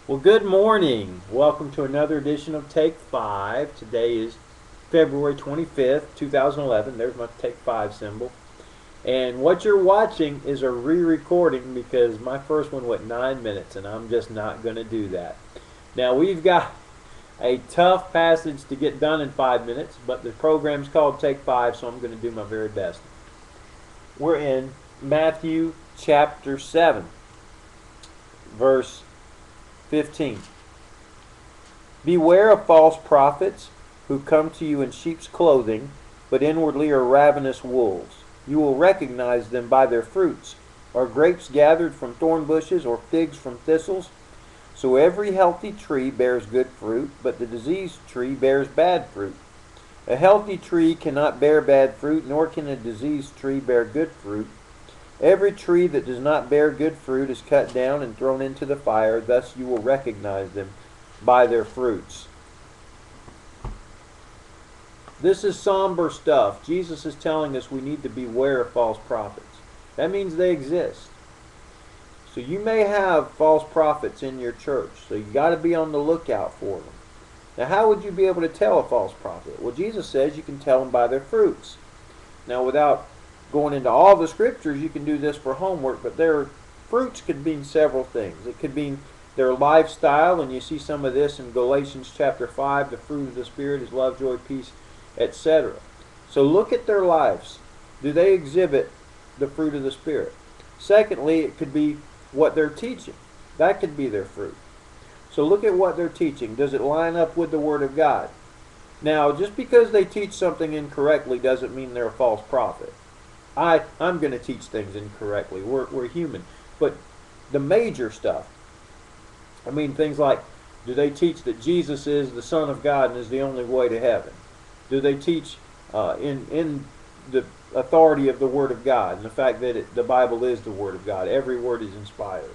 Well, good morning. Welcome to another edition of Take 5. Today is February 25th, 2011. There's my Take 5 symbol. And what you're watching is a re-recording because my first one went 9 minutes and I'm just not going to do that. Now, we've got a tough passage to get done in 5 minutes, but the program's called Take 5, so I'm going to do my very best. We're in Matthew chapter 7, verse 15. Beware of false prophets who come to you in sheep's clothing, but inwardly are ravenous wolves. You will recognize them by their fruits. Are grapes gathered from thorn bushes or figs from thistles? So every healthy tree bears good fruit, but the diseased tree bears bad fruit. A healthy tree cannot bear bad fruit, nor can a diseased tree bear good fruit. Every tree that does not bear good fruit is cut down and thrown into the fire. Thus you will recognize them by their fruits. This is somber stuff. Jesus is telling us we need to beware of false prophets. That means they exist. So you may have false prophets in your church. So you got to be on the lookout for them. Now, how would you be able to tell a false prophet? Well, Jesus says you can tell them by their fruits. Now, without going into all the scriptures, you can do this for homework, but their fruits could mean several things. It could mean their lifestyle, and you see some of this in Galatians chapter 5. The fruit of the Spirit is love, joy, peace, etc. So look at their lives. Do they exhibit the fruit of the Spirit? Secondly, it could be what they're teaching. That could be their fruit. So look at what they're teaching. Does it line up with the Word of God? Now, just because they teach something incorrectly doesn't mean they're a false prophet. I'm going to teach things incorrectly. We're human. But the major stuff, I mean things like, do they teach that Jesus is the Son of God and is the only way to heaven? Do they teach in the authority of the Word of God and the fact that the Bible is the Word of God? Every word is inspired.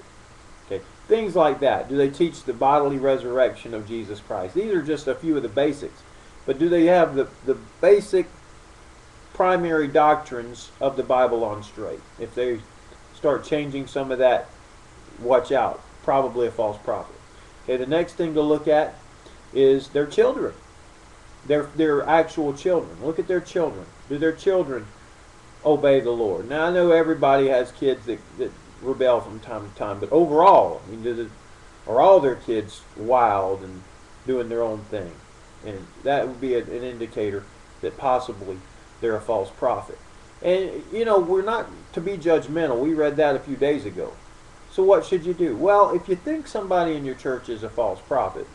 Okay, things like that. Do they teach the bodily resurrection of Jesus Christ? These are just a few of the basics. But do they have the basic primary doctrines of the Bible on straight? If they start changing some of that, watch out. Probably a false prophet. Okay, the next thing to look at is their children. Their actual children. Look at their children. Do their children obey the Lord? Now, I know everybody has kids that rebel from time to time, but overall, I mean, are all their kids wild and doing their own thing? And that would be an indicator that possibly they're a false prophet. And, you know, we're not to be judgmental. We read that a few days ago. So what should you do? Well, if you think somebody in your church is a false prophet,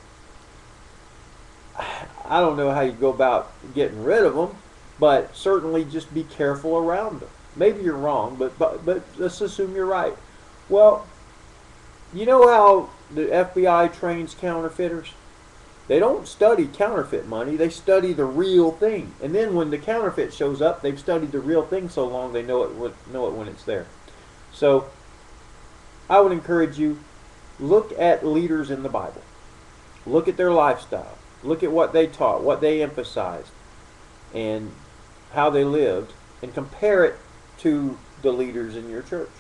I don't know how you go about getting rid of them, but certainly just be careful around them. Maybe you're wrong, but let's assume you're right. Well, you know how the FBI trains counterfeiters? They don't study counterfeit money. They study the real thing. And then when the counterfeit shows up, they've studied the real thing so long they know it when it's there. So I would encourage you, look at leaders in the Bible. Look at their lifestyle. Look at what they taught, what they emphasized, and how they lived, and compare it to the leaders in your church.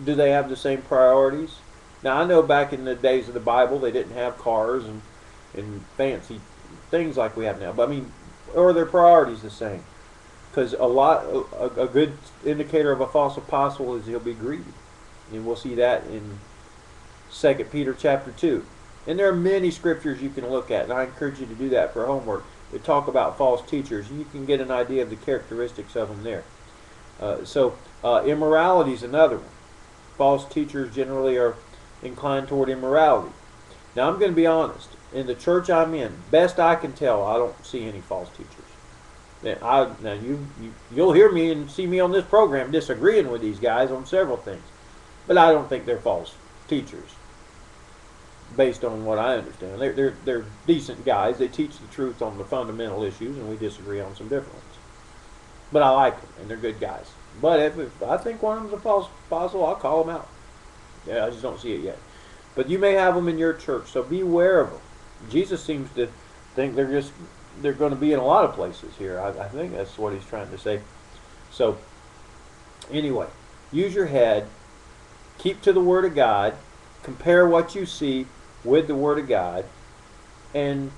Do they have the same priorities? Now, I know back in the days of the Bible, they didn't have cars and fancy things like we have now. But I mean, are their priorities the same? Because a good indicator of a false apostle is he'll be greedy. And we'll see that in 2 Peter chapter 2. And there are many scriptures you can look at, and I encourage you to do that for homework. They talk about false teachers, and you can get an idea of the characteristics of them there. Immorality is another one. False teachers generally are inclined toward immorality. Now, I'm going to be honest. In the church I'm in, best I can tell, I don't see any false teachers. Now you'll hear me and see me on this program disagreeing with these guys on several things, but I don't think they're false teachers. Based on what I understand, they're decent guys. They teach the truth on the fundamental issues, and we disagree on some different ones. But I like them, and they're good guys. But if I think one of them's a false apostle, I'll call them out. Yeah, I just don't see it yet. But you may have them in your church, so beware of them. Jesus seems to think they're going to be in a lot of places here. I think that's what he's trying to say. So, anyway, use your head, keep to the Word of God, compare what you see with the Word of God, and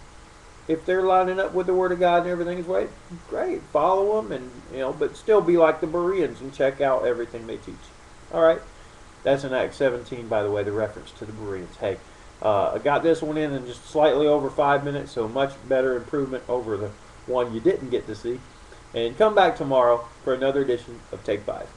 if they're lining up with the Word of God and everything is right, great, follow them, and but still be like the Bereans and check out everything they teach. All right, that's in Acts 17, by the way, the reference to the Bereans. Hey, I got this one in just slightly over 5 minutes, so much better improvement over the one you didn't get to see. And come back tomorrow for another edition of Take 5.